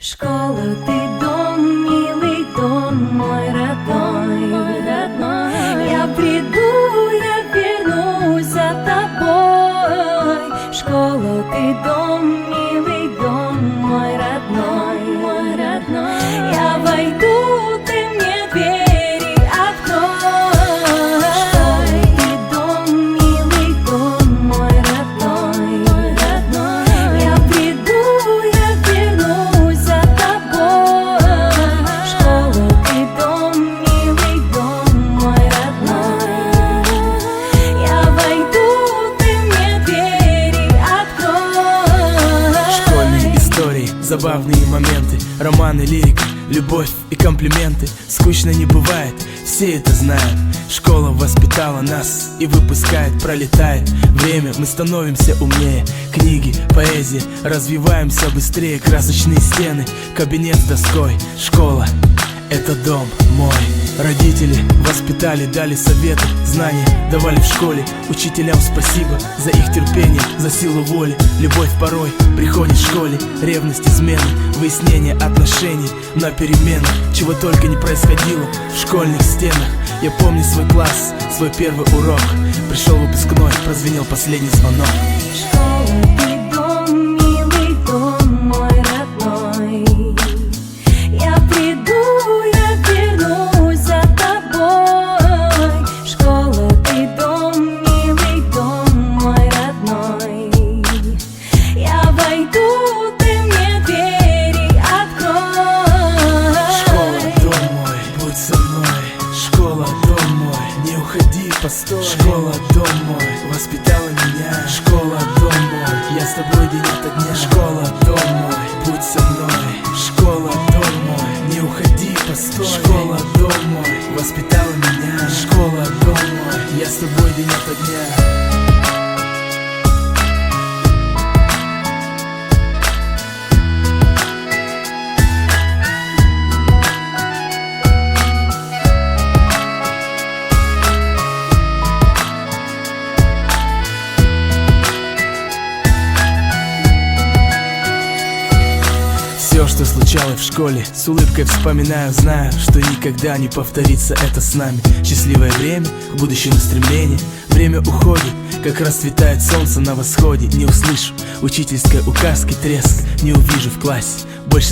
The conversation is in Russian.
Школа, ты дом, милый дом, мой родной, Я приду, я вернусь за тобой. Школа, ты дом, милый дом, мой родной, Я войду, ты мне двери открой. Школа, ты дом, милый дом, мой родной, Я приду, я вернусь за тобой. Школа, ты дом, милый дом, мой родной, Я войду, ты мне двери открой. Школьные истории, забавные моменты, романы, лирика, любовь и комплименты. Скучно не бывает, все это знают. Школа воспитала нас и выпускает, пролетает время, мы становимся умнее. Книги, поэзия, развиваемся быстрее. Красочные стены, кабинет с доской. Школа — это дом мой. Родители воспитали, дали советы, знания давали в школе. Учителям спасибо за их терпение, за силу воли. Любовь порой приходит в школе. Ревность, измены, выяснение отношений на переменах. Чего только не происходило в школьных стенах. Я помню свой класс, свой первый урок. Пришел выпускной, прозвенел последний звонок. Школа, ты дом, милый дом, мой родной, Я приду, я вернусь за тобой. Школа, ты дом, милый дом, мой родной, Я войду, ты мне двери открой. Школа, дом мой, будь со мной. Школа, дом мой, не уходи, постой. Школа, дом мой, воспитала меня. Школа, дом мой, я с тобой день ото дня. Школа, дом мой, будь со мной. Школа, дом мой, не уходи, постой. Школа, дом мой, воспитала меня. Школа, дом мой, я с тобой день ото дня. Все, что случалось в школе, с улыбкой вспоминаю, знаю, что никогда не повторится это с нами. Счастливое время, к будущему стремление. Время уходит, как расцветает солнце на восходе. Не услышу учительской указки, треск, не увижу в классе больше